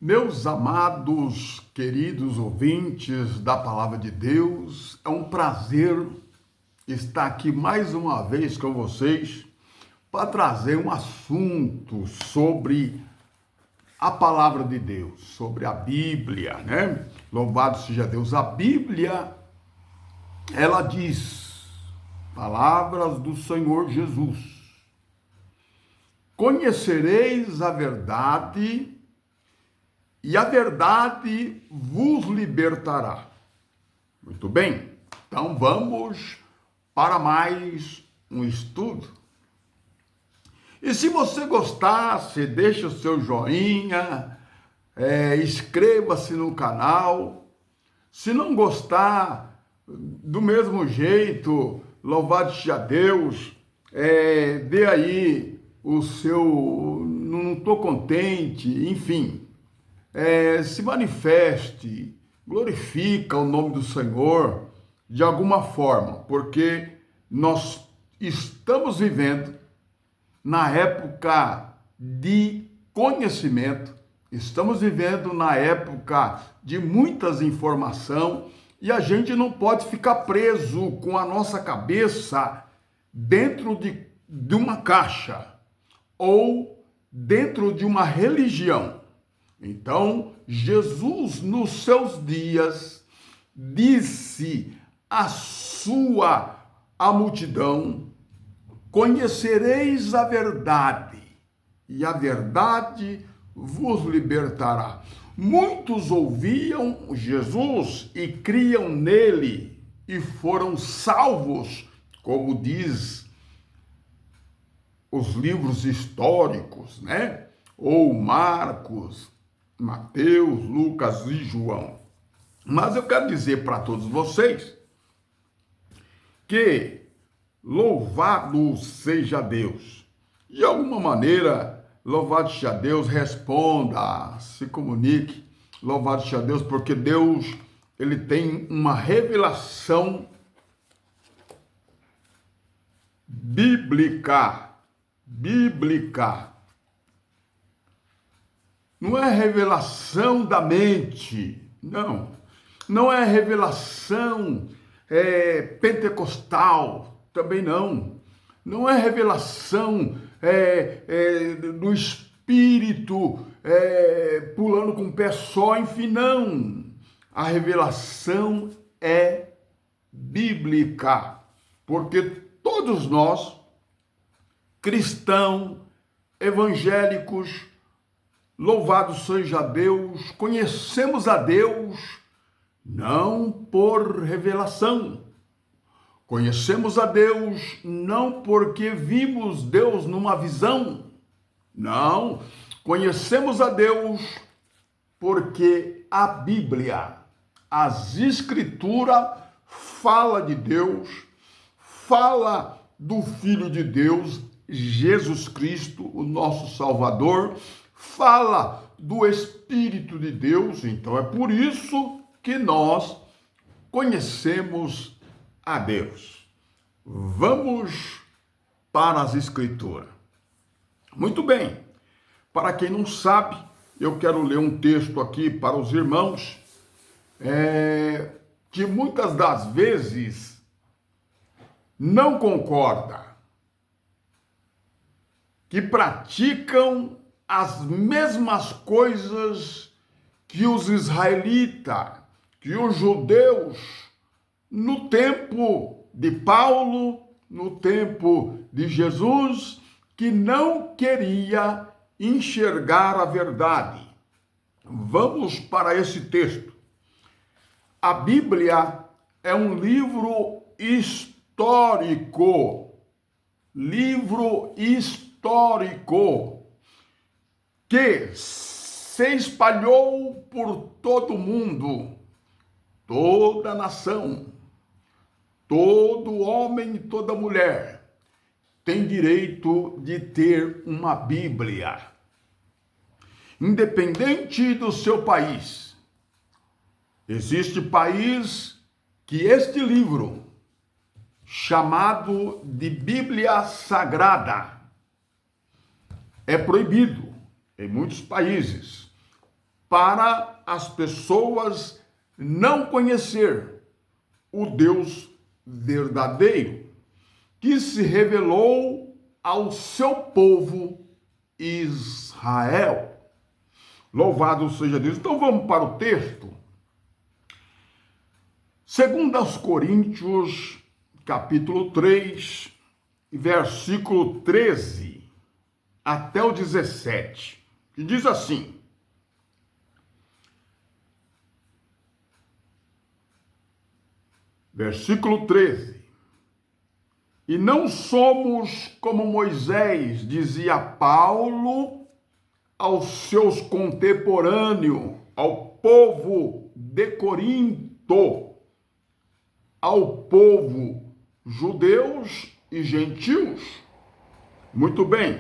Meus amados, queridos ouvintes da Palavra de Deus, é um prazer estar aqui mais uma vez com vocês para trazer um assunto sobre a Palavra de Deus, sobre a Bíblia, né? Louvado seja Deus. A Bíblia, ela diz, palavras do Senhor Jesus: conhecereis a verdade e a verdade vos libertará. Muito bem, então vamos para mais um estudo. E se você gostar, você deixa o seu joinha, inscreva-se no canal. Se não gostar, do mesmo jeito, louvado seja Deus, dê aí o seu, não estou contente, enfim. Se manifeste, glorifica o nome do Senhor de alguma forma, porque nós estamos vivendo na época de conhecimento, estamos vivendo na época de muitas informações e a gente não pode ficar preso com a nossa cabeça dentro de uma caixa ou dentro de uma religião. Então, Jesus, nos seus dias, disse à multidão: conhecereis a verdade, e a verdade vos libertará. Muitos ouviam Jesus e criam nele, e foram salvos, como diz os livros históricos, né? Ou Marcos, Mateus, Lucas e João. Mas eu quero dizer para todos vocês que louvado seja Deus. De alguma maneira, louvado seja Deus, responda, se comunique. Louvado seja Deus, porque Deus, ele tem uma revelação bíblica. Não é revelação da mente, não. Não é revelação pentecostal, também não. Não é revelação do Espírito pulando com o pé só, enfim, não. A revelação é bíblica, porque todos nós, cristãos, evangélicos, louvado seja Deus, conhecemos a Deus não por revelação. Conhecemos a Deus não porque vimos Deus numa visão. Não, conhecemos a Deus porque a Bíblia, as Escrituras, fala de Deus, fala do Filho de Deus, Jesus Cristo, o nosso Salvador, fala do Espírito de Deus. Então é por isso que nós conhecemos a Deus. Vamos para as Escrituras. Muito bem, para quem não sabe, eu quero ler um texto aqui para os irmãos, que muitas das vezes não concordam, que praticam as mesmas coisas que os israelitas, que os judeus, no tempo de Paulo, no tempo de Jesus, que não queria enxergar a verdade. Vamos para esse texto. A Bíblia é um livro histórico, que se espalhou por todo o mundo, toda a nação, todo homem e toda mulher tem direito de ter uma Bíblia, independente do seu país. Existe país que este livro, chamado de Bíblia Sagrada, é proibido em muitos países. para as pessoas não conhecer o Deus verdadeiro, que se revelou ao seu povo Israel. Louvado seja Deus. Então vamos para o texto. Segundo aos Coríntios, capítulo 3, versículo 13 até o 17, que diz assim: versículo 13: e não somos como Moisés, dizia Paulo aos seus contemporâneos, ao povo de Corinto, ao povo judeus e gentios. Muito bem,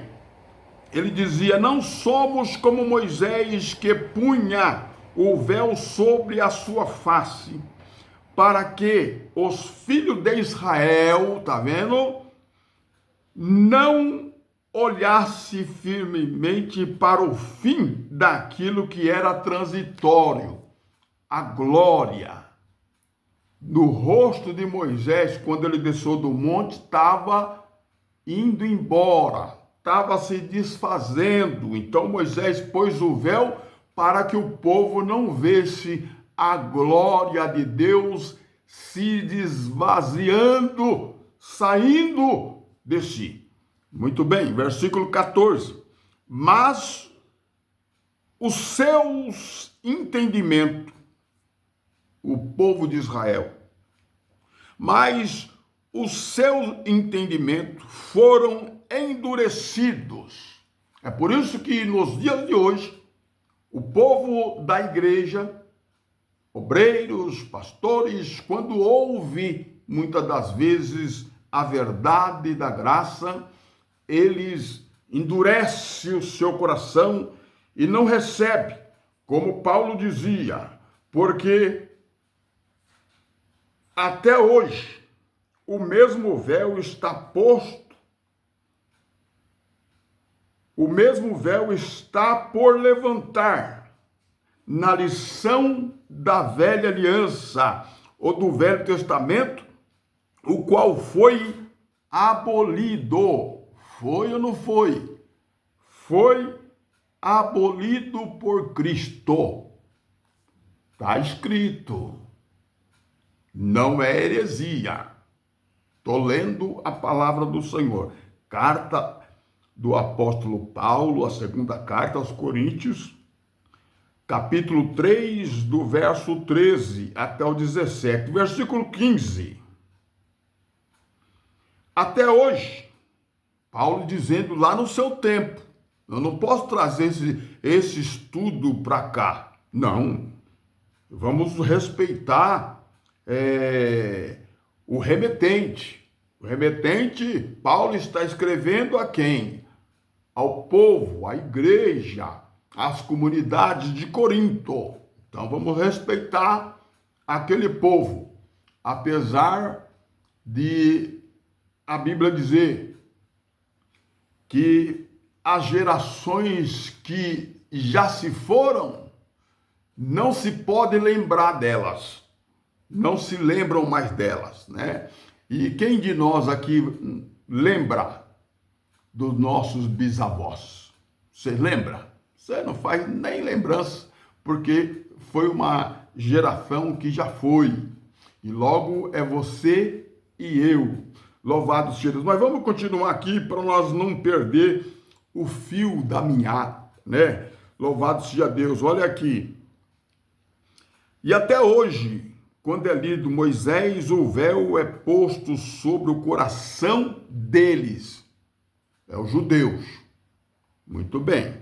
ele dizia: não somos como Moisés, que punha o véu sobre a sua face, para que os filhos de Israel, tá vendo? Não olhasse firmemente para o fim daquilo que era transitório, a glória. No rosto de Moisés, quando ele desceu do monte, estava indo embora, estava se desfazendo. Então Moisés pôs o véu para que o povo não visse a glória de Deus se desvaziando, saindo de si. Muito bem, versículo 14. Mas os seus entendimentos, o povo de Israel, mas os seus entendimentos foram endurecidos. É por isso que nos dias de hoje, o povo da igreja, obreiros, pastores, quando ouve muitas das vezes a verdade da graça, eles endurecem o seu coração e não recebem, como Paulo dizia, porque até hoje o mesmo véu está posto, o mesmo véu está por levantar na lição da velha aliança ou do Velho Testamento, o qual foi abolido. Foi ou não foi? Foi abolido por Cristo. Está escrito. Não é heresia. Estou lendo a palavra do Senhor. Carta do apóstolo Paulo, a segunda carta aos Coríntios, capítulo 3, do verso 13 até o 17. Versículo 15. Até hoje, Paulo dizendo lá no seu tempo, eu não posso trazer esse estudo para cá. Não. Vamos respeitar o remetente. O remetente, Paulo está escrevendo a quem? Ao povo, à igreja, às comunidades de Corinto. Então vamos respeitar aquele povo, apesar de a Bíblia dizer que as gerações que já se foram, não se pode lembrar delas, não se lembram mais delas, né? E quem de nós aqui lembra dos nossos bisavós? Você lembra? Você não faz nem lembrança, porque foi uma geração que já foi, e logo é você e eu. Louvado seja Deus. Mas vamos continuar aqui para nós não perder o fio da meada, né? Louvado seja Deus. Olha aqui. E até hoje, quando é lido Moisés, o véu é posto sobre o coração deles. É os judeus. Muito bem.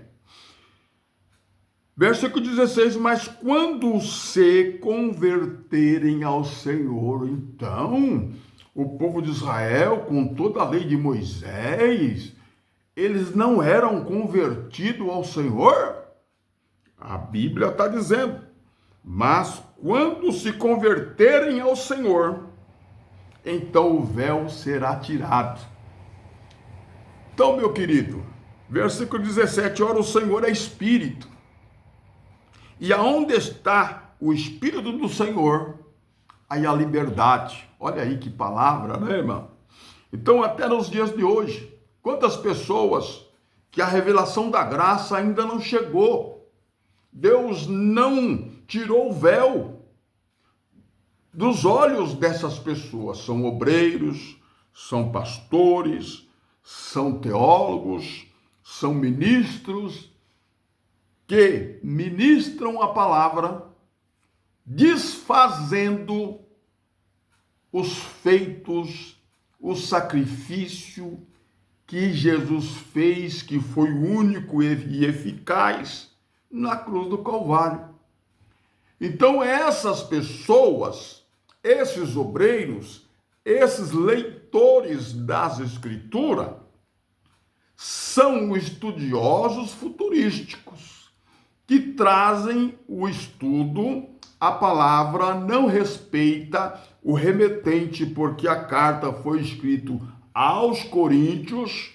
Versículo 16, mas quando se converterem ao Senhor, então, o povo de Israel, com toda a lei de Moisés, eles não eram convertidos ao Senhor? A Bíblia está dizendo, mas quando se converterem ao Senhor, então o véu será tirado. Então, meu querido, versículo 17, ora, o Senhor é Espírito, E aonde está o Espírito do Senhor, aí a liberdade. Olha aí que palavra, né, irmão? Então, até nos dias de hoje, quantas pessoas que a revelação da graça ainda não chegou. Deus não tirou o véu dos olhos dessas pessoas. São obreiros, são pastores, são teólogos, são ministros que ministram a palavra, desfazendo os feitos, o sacrifício que Jesus fez, que foi único e eficaz na cruz do Calvário. Então essas pessoas, esses obreiros, esses leitores das Escrituras, são estudiosos futurísticos, que trazem o estudo, a palavra não respeita o remetente, porque a carta foi escrita aos Coríntios,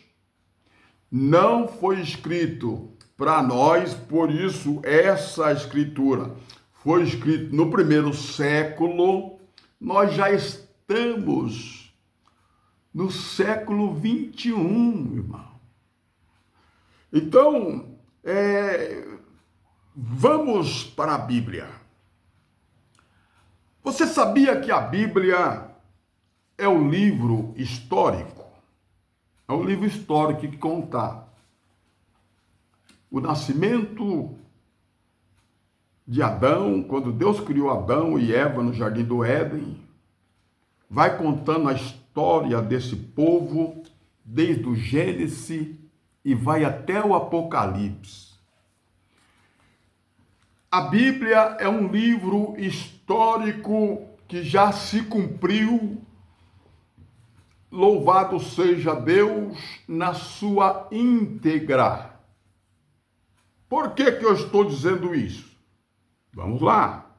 não foi escrito para nós, por isso essa escritura foi escrita no primeiro século, nós já estamos no século 21, irmão. Então, vamos para a Bíblia. Você sabia que a Bíblia é um livro histórico? É um livro histórico que conta o nascimento de Adão, quando Deus criou Adão e Eva no Jardim do Éden. Vai contando a história desse povo, desde o Gênesis e vai até o Apocalipse. A Bíblia é um livro histórico que já se cumpriu. Louvado seja Deus na sua íntegra. Por que eu estou dizendo isso? Vamos lá.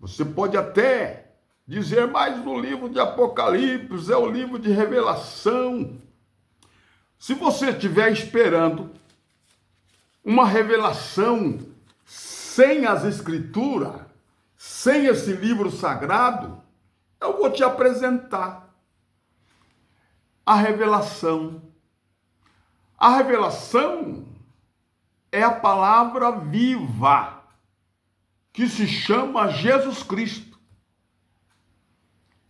Você pode até dizer, mas o livro de Apocalipse é o livro de revelação. Se você estiver esperando uma revelação sem as Escrituras, sem esse livro sagrado, eu vou te apresentar a revelação. A revelação é a palavra viva que se chama Jesus Cristo.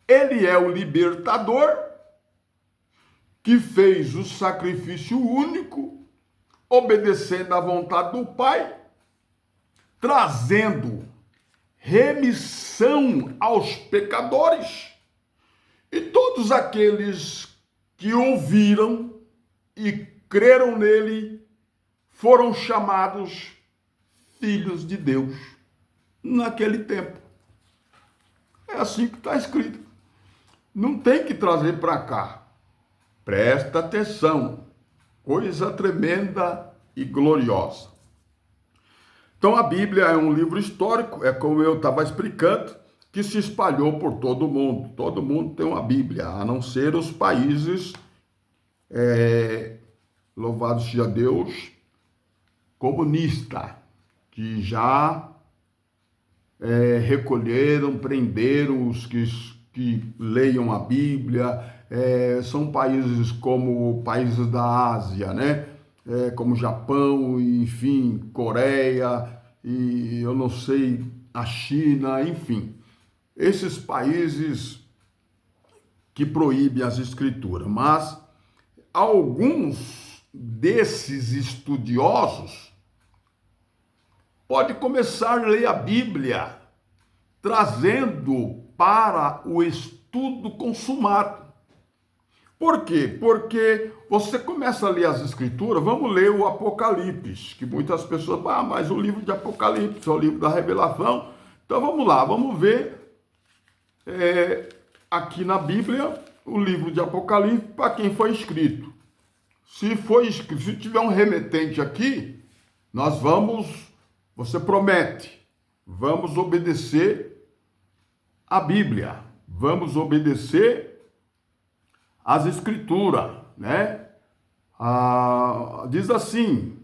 Ele é o libertador que fez o sacrifício único, obedecendo à vontade do Pai, trazendo remissão aos pecadores, e todos aqueles que ouviram e creram nele foram chamados filhos de Deus naquele tempo. É assim que está escrito. Não tem que trazer para cá. Presta atenção. Coisa tremenda e gloriosa. Então a Bíblia é um livro histórico, é como eu estava explicando, que se espalhou por todo o mundo. Todo mundo tem uma Bíblia, a não ser os países, louvado seja Deus, comunista, que já recolheram, prenderam os que leiam a Bíblia. São países como países da Ásia, né? Como Japão, enfim, Coreia, e eu não sei, a China, enfim. Esses países que proíbem as escrituras, mas alguns desses estudiosos podem começar a ler a Bíblia, trazendo para o estudo consumado. Por quê? Porque você começa a ler as escrituras, vamos ler o Apocalipse, que muitas pessoas, mas o livro de Apocalipse é o livro da revelação. Então vamos lá, vamos ver aqui na Bíblia o livro de Apocalipse para quem foi escrito. Se tiver um remetente aqui, você promete, vamos obedecer a Bíblia, vamos obedecer as Escrituras, né? Diz assim,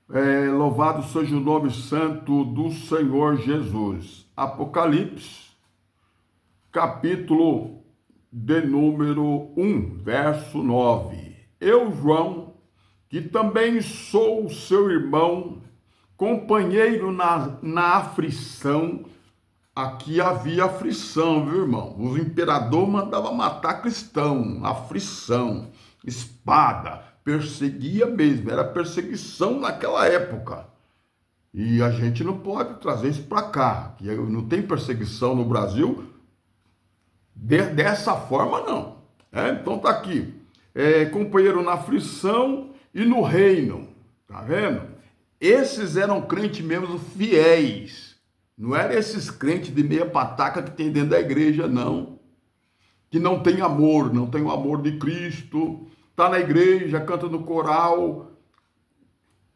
Louvado seja o nome santo do Senhor Jesus. Apocalipse, capítulo de número 1, verso 9. Eu, João, que também sou seu irmão, companheiro na aflição. Aqui havia aflição, viu, irmão? O imperador mandava matar cristão, aflição, espada, perseguia mesmo, era perseguição naquela época. E a gente não pode trazer isso para cá, que não tem perseguição no Brasil dessa forma, não. Então tá aqui, companheiro na aflição e no reino, tá vendo? Esses eram crentes mesmo fiéis. Não eram esses crentes de meia pataca que tem dentro da igreja, não. Que não tem amor, não tem o amor de Cristo. Está na igreja, canta no coral,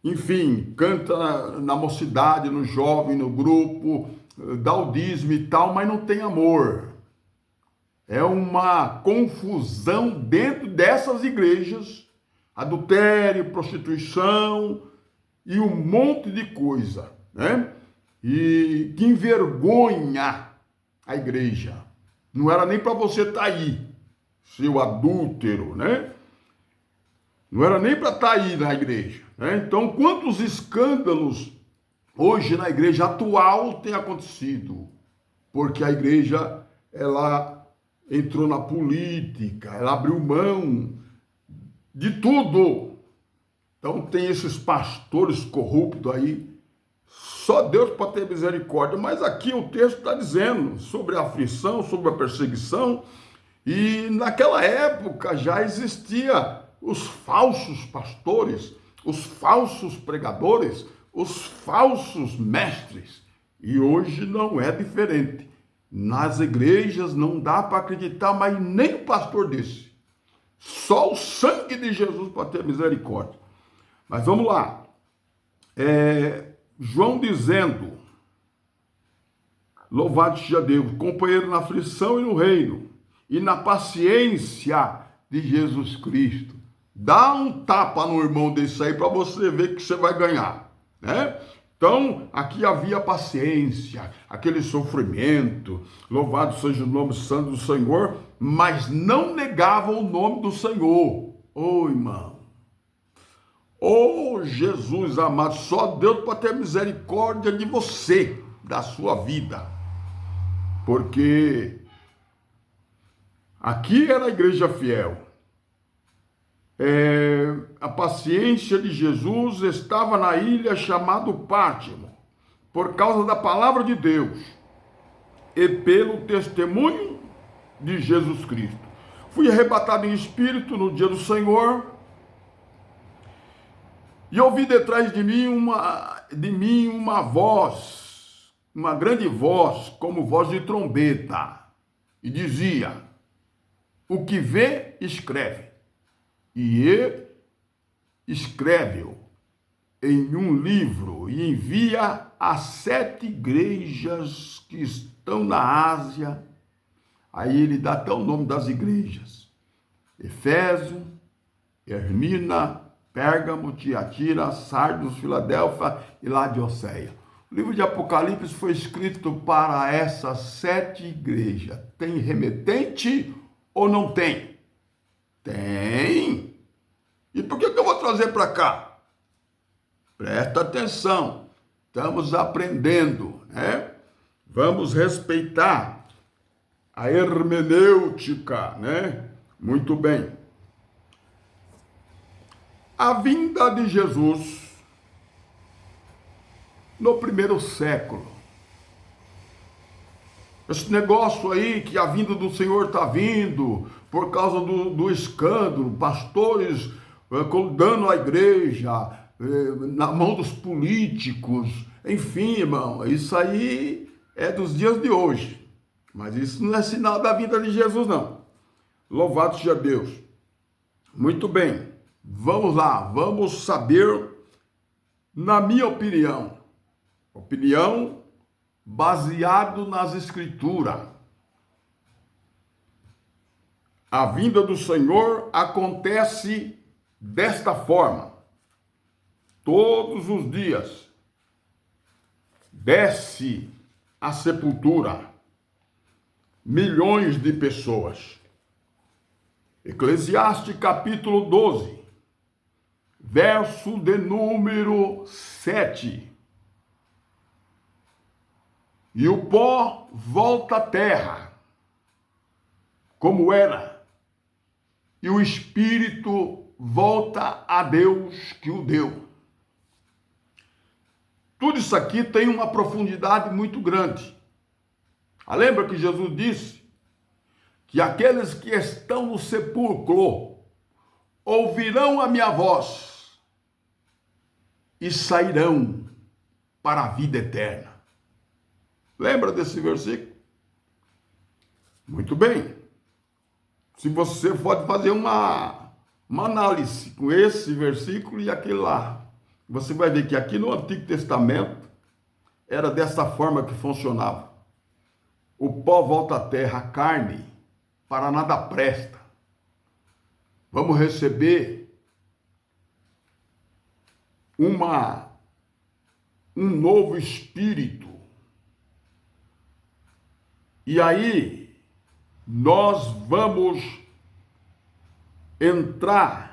enfim, canta na mocidade, no jovem, no grupo, dá o dízimo e tal, mas não tem amor. É uma confusão dentro dessas igrejas, adultério, prostituição e um monte de coisa, né? E que envergonha a igreja. Não era nem para você estar aí, seu adúltero, né? Não era nem para estar aí na igreja, né? Então, quantos escândalos hoje na igreja atual tem acontecido? Porque a igreja, ela entrou na política, ela abriu mão de tudo. Então, tem esses pastores corruptos aí. Só Deus pode ter misericórdia, mas aqui o texto está dizendo sobre a aflição, sobre a perseguição, e naquela época já existia os falsos pastores, os falsos pregadores, os falsos mestres, e hoje não é diferente. Nas igrejas não dá para acreditar, mas nem o pastor disse. Só o sangue de Jesus pode ter misericórdia. Mas vamos lá. João dizendo, louvado seja Deus, companheiro na aflição e no reino, e na paciência de Jesus Cristo. Dá um tapa no irmão desse aí para você ver que você vai ganhar, né? Então, aqui havia paciência, aquele sofrimento, louvado seja o nome santo do Senhor, mas não negavam o nome do Senhor. Ô, irmão. Oh, Jesus amado, só Deus pode ter misericórdia de você, da sua vida. Porque aqui era a igreja fiel. A paciência de Jesus estava na ilha chamada Pátimo, por causa da palavra de Deus e pelo testemunho de Jesus Cristo. Fui arrebatado em espírito no dia do Senhor, e ouvi detrás de mim uma voz, uma grande voz, como voz de trombeta, e dizia: o que vê, escreve. E escreve-o em um livro e envia a 7 igrejas que estão na Ásia. Aí ele dá até o nome das igrejas: Efésio, Esmirna, Pérgamo, Tiatira, Sardos, Filadélfia e Laodiceia. O livro de Apocalipse foi escrito para essas 7 igrejas. Tem remetente ou não tem? Tem. E por que eu vou trazer para cá? Presta atenção. Estamos aprendendo, né? Vamos respeitar a hermenêutica, né? Muito bem. A vinda de Jesus no primeiro século. Esse negócio aí que a vinda do Senhor está vindo por causa do escândalo, pastores dando a igreja na mão dos políticos, enfim, irmão, isso aí é dos dias de hoje. Mas isso não é sinal da vinda de Jesus, não. Louvado seja Deus. Muito bem. Vamos lá, vamos saber, na minha opinião, baseado nas Escrituras. A vinda do Senhor acontece desta forma. todos os dias, desce à sepultura milhões de pessoas. Eclesiastes capítulo 12, verso de número 7. E o pó volta à terra, como era, e o espírito volta a Deus que o deu. Tudo isso aqui tem uma profundidade muito grande. Lembra que Jesus disse que aqueles que estão no sepulcro ouvirão a minha voz e sairão para a vida eterna. Lembra desse versículo? Muito bem. Se você pode fazer uma análise com esse versículo e aquele lá, você vai ver que aqui no Antigo Testamento era dessa forma que funcionava. O pó volta à terra, a carne para nada presta. Vamos receber um novo espírito. E aí nós vamos entrar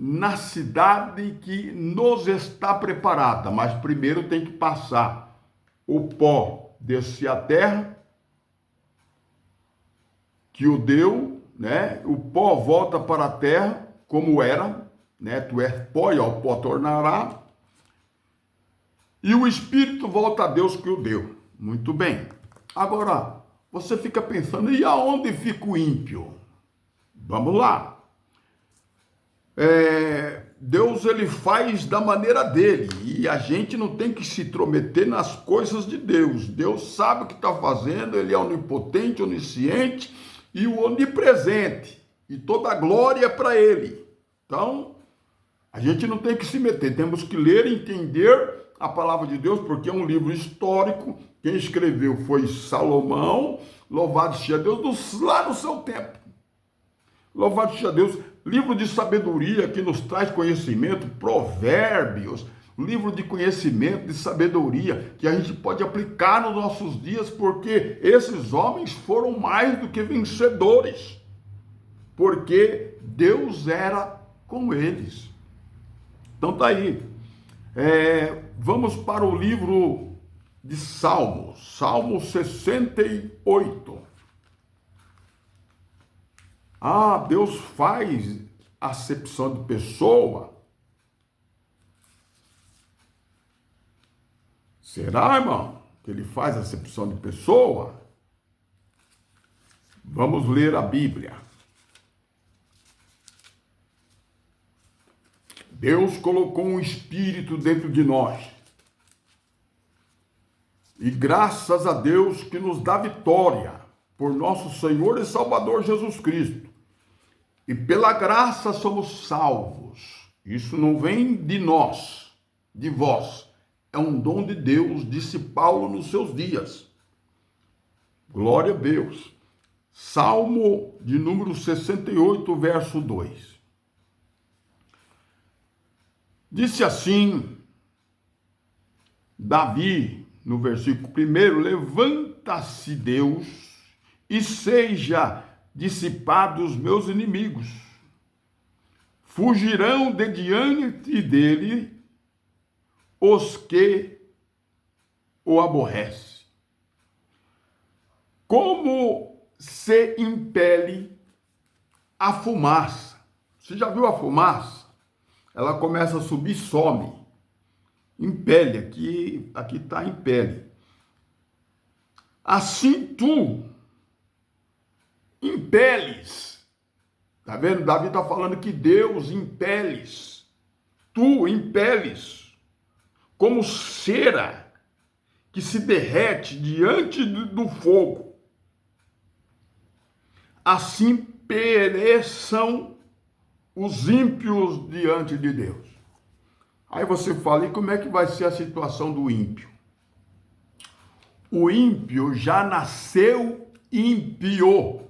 na cidade que nos está preparada, mas primeiro tem que passar o pó descer à terra, que o deu, né? O pó volta para a terra, como era, né? Tu és pó e ao pó tornará. E o Espírito volta a Deus que o deu. Muito bem. Agora, você fica pensando, e aonde fica o ímpio? Vamos lá. Deus, ele faz da maneira dele, e a gente não tem que se intrometer nas coisas de Deus. Deus sabe o que está fazendo, ele é onipotente, onisciente e o onipresente, e toda a glória é para ele. Então, a gente não tem que se meter, temos que ler e entender a palavra de Deus, porque é um livro histórico. Quem escreveu foi Salomão, louvado seja Deus, lá no seu tempo. Louvado seja Deus, livro de sabedoria que nos traz conhecimento, provérbios, livro de conhecimento, de sabedoria, que a gente pode aplicar nos nossos dias, porque esses homens foram mais do que vencedores, porque Deus era com eles. Então tá aí. Vamos para o livro de Salmos, Salmo 68. Deus faz acepção de pessoa. Será, irmão, que ele faz acepção de pessoa? Vamos ler a Bíblia. Deus colocou um espírito dentro de nós. E graças a Deus que nos dá vitória por nosso Senhor e Salvador Jesus Cristo. E pela graça somos salvos. Isso não vem de nós, de vós. É um dom de Deus, disse Paulo nos seus dias. Glória a Deus. Salmo de número 68, verso 2. Disse assim, Davi, no versículo 1, levanta-se Deus e seja dissipados meus inimigos. Fugirão de diante dele os que o aborrecem. Como se impele a fumaça. Você já viu a fumaça? Ela começa a subir, some. Impele, aqui está impele. Assim tu impeles. Tá vendo? Davi está falando que Deus impeles. Tu impeles. Como cera que se derrete diante do fogo. Assim pereçam os ímpios diante de Deus. Aí você fala, e como é que vai ser a situação do ímpio? O ímpio já nasceu ímpio.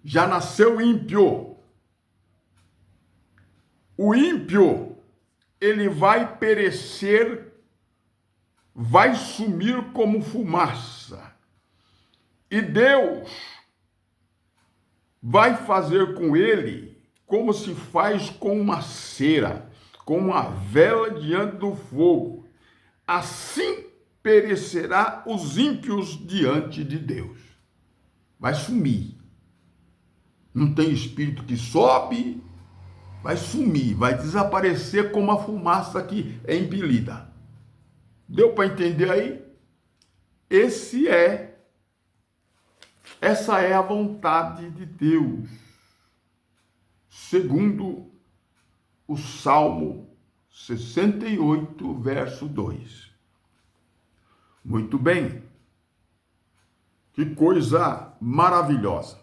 Já nasceu ímpio. O ímpio, ele vai perecer, vai sumir como fumaça. E Deus vai fazer com ele como se faz com uma cera, com uma vela diante do fogo. Assim perecerá os ímpios diante de Deus. Vai sumir. Não tem espírito que sobe, vai sumir, vai desaparecer como a fumaça que é impelida. Deu para entender aí? Essa é a vontade de Deus, segundo o Salmo 68, verso 2. Muito bem. Que coisa maravilhosa.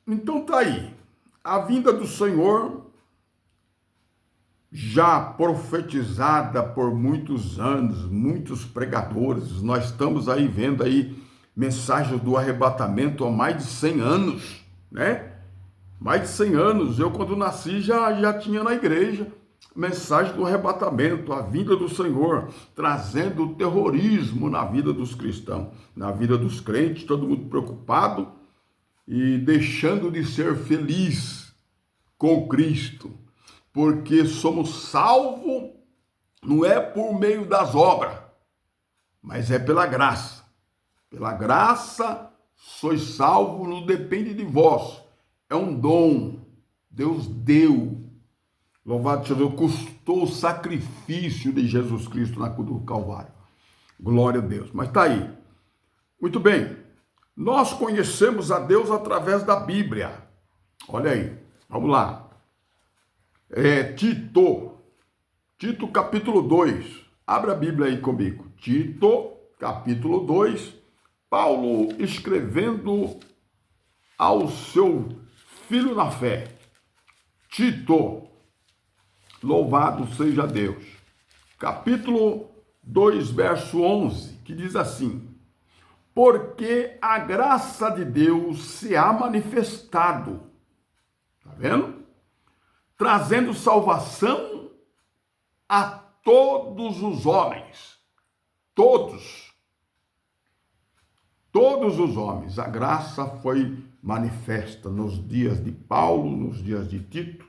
Então tá aí. A vinda do Senhor, já profetizada por muitos anos, muitos pregadores, nós estamos aí vendo aí mensagens do arrebatamento há mais de 100 anos, né? Mais de 100 anos. Eu, quando nasci, já tinha na igreja mensagem do arrebatamento, a vinda do Senhor, trazendo o terrorismo na vida dos cristãos, na vida dos crentes, todo mundo preocupado e deixando de ser feliz com Cristo, porque somos salvos não é por meio das obras, mas é pela graça. Pela graça sois salvos, não depende de vós. É um dom. Deus deu. Louvado seja Deus. Custou o sacrifício de Jesus Cristo na cruz do Calvário. Glória a Deus. Mas está aí. Muito bem. Nós conhecemos a Deus através da Bíblia. Olha aí. Vamos lá. Tito capítulo 2. Abra a Bíblia aí comigo. Tito capítulo 2. Paulo escrevendo ao seu filho na fé, Tito, louvado seja Deus. Capítulo 2, verso 11, que diz assim: porque a graça de Deus se há manifestado, tá vendo? Trazendo salvação a todos os homens, todos os homens. A graça foi manifesta nos dias de Paulo, nos dias de Tito,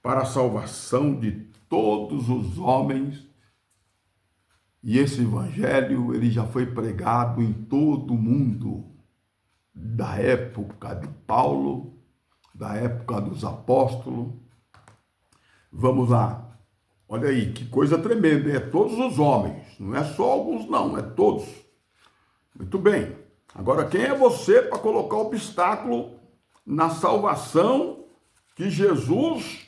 para a salvação de todos os homens. E esse evangelho, ele já foi pregado em todo o mundo, da época de Paulo, da época dos apóstolos. Vamos lá. Olha aí, que coisa tremenda. É todos os homens, não é só alguns não, é todos. Muito bem. Agora, quem é você para colocar obstáculo na salvação que Jesus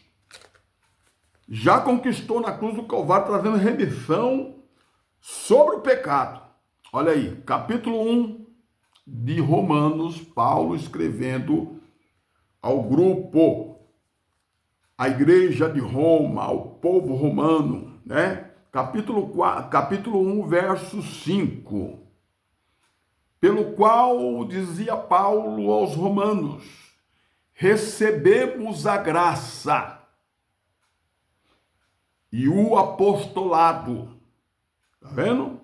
já conquistou na cruz do Calvário, trazendo remissão sobre o pecado? Olha aí, capítulo 1 de Romanos, Paulo escrevendo ao grupo, à igreja de Roma, ao povo romano, né? Capítulo 1, verso 5. Pelo qual, dizia Paulo aos romanos, recebemos a graça e o apostolado, tá vendo?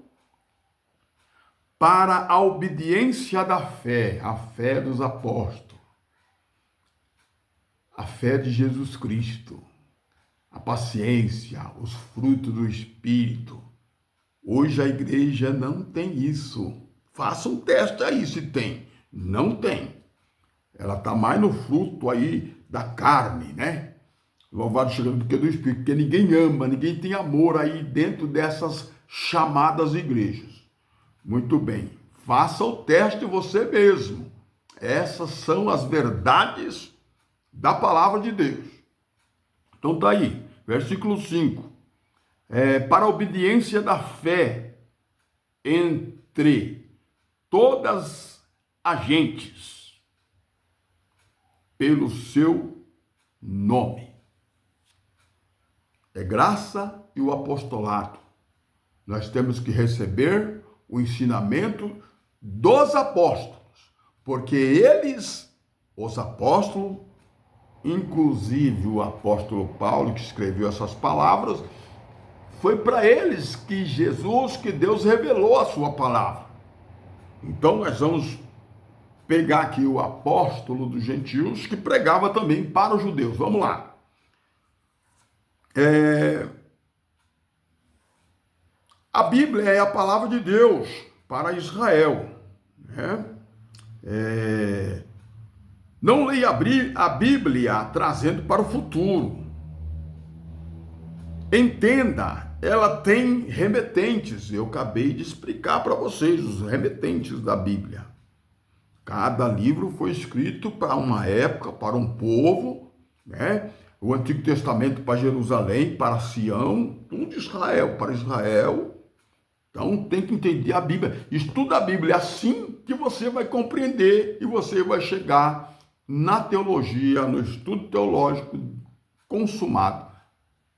Para a obediência da fé, a fé dos apóstolos, a fé de Jesus Cristo, a paciência, os frutos do Espírito. Hoje a igreja não tem isso. Faça um teste aí se tem. Não tem. Ela está mais no fruto aí da carne, né? Louvado seja do que do Espírito, porque ninguém ama, ninguém tem amor aí dentro dessas chamadas igrejas. Muito bem. Faça o teste você mesmo. Essas são as verdades da palavra de Deus. Então tá aí, versículo 5. Para a obediência da fé entre todas as gentes, pelo seu nome. É graça e o apostolado. Nós temos que receber o ensinamento dos apóstolos, porque eles, os apóstolos, inclusive o apóstolo Paulo, que escreveu essas palavras, foi para eles que Jesus, que Deus revelou a sua palavra. Então nós vamos pegar aqui o apóstolo dos gentios, que pregava também para os judeus. Vamos lá. A Bíblia é a palavra de Deus para Israel, né? Não leia a Bíblia trazendo para o futuro. Entenda, ela tem remetentes. Eu acabei de explicar para vocês os remetentes da Bíblia. Cada livro foi escrito para uma época, para um povo, né? O Antigo Testamento para Jerusalém, para Sião, tudo Israel, para Israel. Então tem que entender a Bíblia. Estuda a Bíblia, assim que você vai compreender e você vai chegar na teologia, no estudo teológico consumado.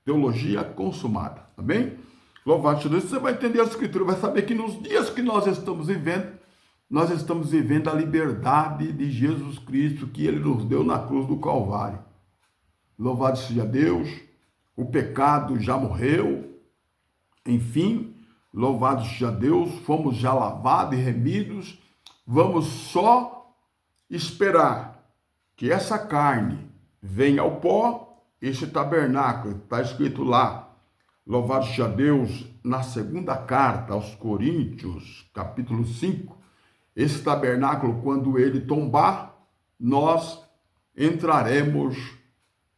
Teologia consumada, tá bem? Louvado seja Deus, você vai entender a Escritura, vai saber que nos dias que nós estamos vivendo a liberdade de Jesus Cristo que Ele nos deu na cruz do Calvário. Louvado seja Deus, o pecado já morreu, enfim, louvado seja Deus, fomos já lavados e remidos, vamos só esperar que essa carne venha ao pó. Este tabernáculo, está escrito lá, louvado seja Deus, na segunda carta aos Coríntios, capítulo 5, esse tabernáculo, quando ele tombar, nós entraremos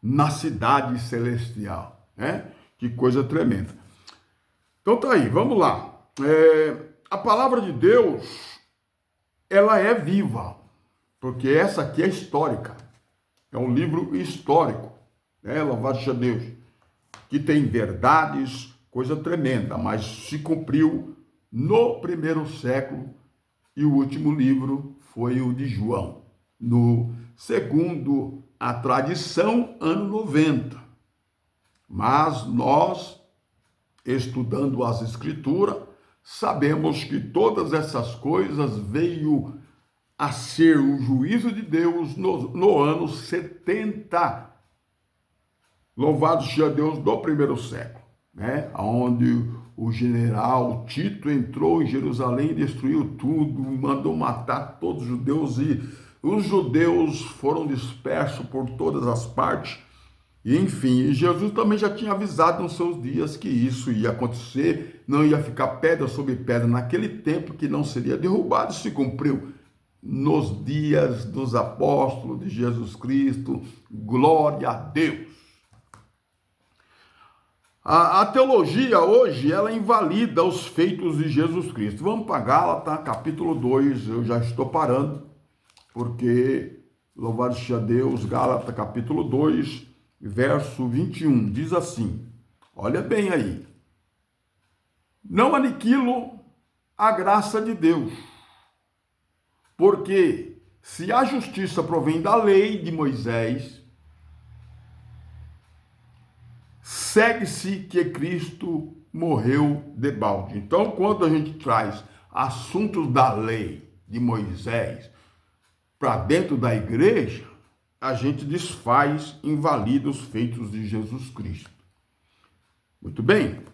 na cidade celestial, né? Que coisa tremenda. Então tá aí, vamos lá. A palavra de Deus, ela é viva, porque essa aqui é histórica, é um livro histórico. Louvado seja Deus, que tem verdades, coisa tremenda, mas se cumpriu no primeiro século e o último livro foi o de João, no segundo a tradição, ano 90. Mas nós, estudando as Escrituras, sabemos que todas essas coisas veio a ser o juízo de Deus no ano 70. Louvado seja Deus do primeiro século, né? Onde o general Tito entrou em Jerusalém, destruiu tudo, mandou matar todos os judeus e os judeus foram dispersos por todas as partes. E enfim, Jesus também já tinha avisado nos seus dias que isso ia acontecer, não ia ficar pedra sobre pedra naquele tempo, que não seria derrubado. Se cumpriu nos dias dos apóstolos de Jesus Cristo. Glória a Deus. A teologia hoje, ela invalida os feitos de Jesus Cristo. Vamos para Gálatas, capítulo 2, eu já estou parando, porque, louvado seja Deus, Gálatas, capítulo 2, verso 21, diz assim, olha bem aí, não aniquilo a graça de Deus, porque se a justiça provém da lei de Moisés, segue-se que Cristo morreu debalde. Então, quando a gente traz assuntos da lei de Moisés para dentro da igreja, a gente desfaz, invalida os feitos de Jesus Cristo. Muito bem.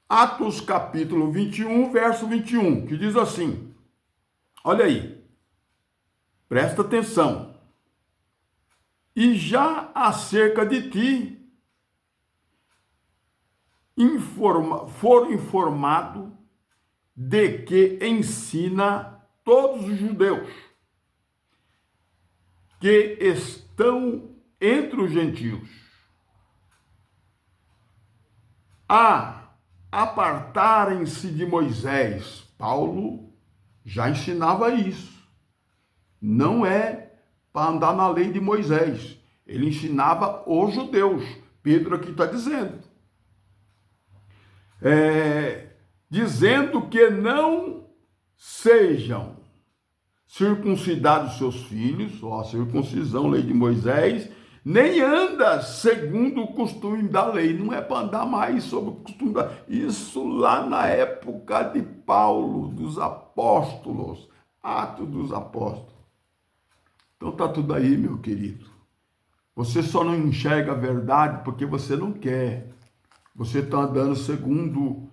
Atos capítulo 21, verso 21, que diz assim, olha aí, presta atenção. E já acerca de ti, foram informados de que ensina todos os judeus que estão entre os gentios a apartarem-se de Moisés. Paulo já ensinava isso. Não é para andar na lei de Moisés. Ele ensinava os judeus. Pedro aqui está dizendo. Dizendo que não sejam circuncidados seus filhos, ó, a circuncisão, lei de Moisés, nem anda segundo o costume da lei. Não é para andar mais sobre o costume da lei. Isso lá na época de Paulo, dos apóstolos, Atos dos Apóstolos. Então tá tudo aí, meu querido. Você só não enxerga a verdade porque você não quer. Você está andando segundo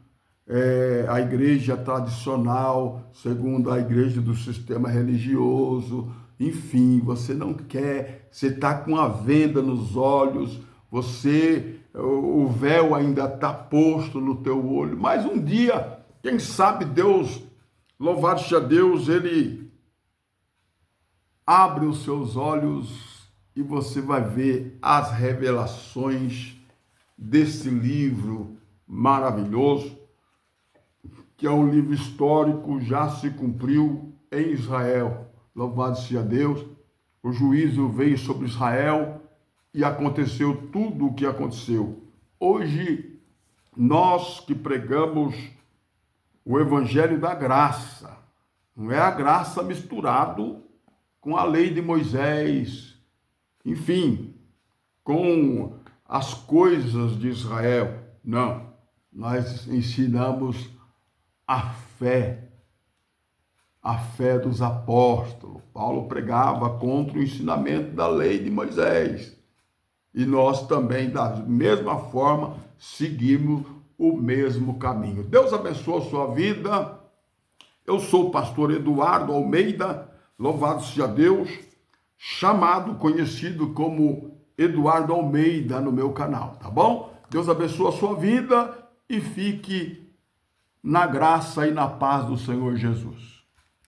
a igreja tradicional, segundo a igreja do sistema religioso, enfim, você não quer, você está com a venda nos olhos, o véu ainda está posto no teu olho, mas um dia, quem sabe Deus, louvado seja Deus, Ele abre os seus olhos e você vai ver as revelações desse livro maravilhoso, que é um livro histórico, já se cumpriu em Israel. Louvado seja Deus. O juízo veio sobre Israel e aconteceu tudo o que aconteceu. Hoje, nós que pregamos o evangelho da graça, não é a graça misturado com a lei de Moisés, enfim, com as coisas de Israel. Não, nós ensinamos a fé dos apóstolos. Paulo pregava contra o ensinamento da lei de Moisés. E nós também, da mesma forma, seguimos o mesmo caminho. Deus abençoe a sua vida. Eu sou o pastor Eduardo Almeida, louvado seja Deus, chamado, conhecido como Eduardo Almeida no meu canal, tá bom? Deus abençoe a sua vida e fique na graça e na paz do Senhor Jesus.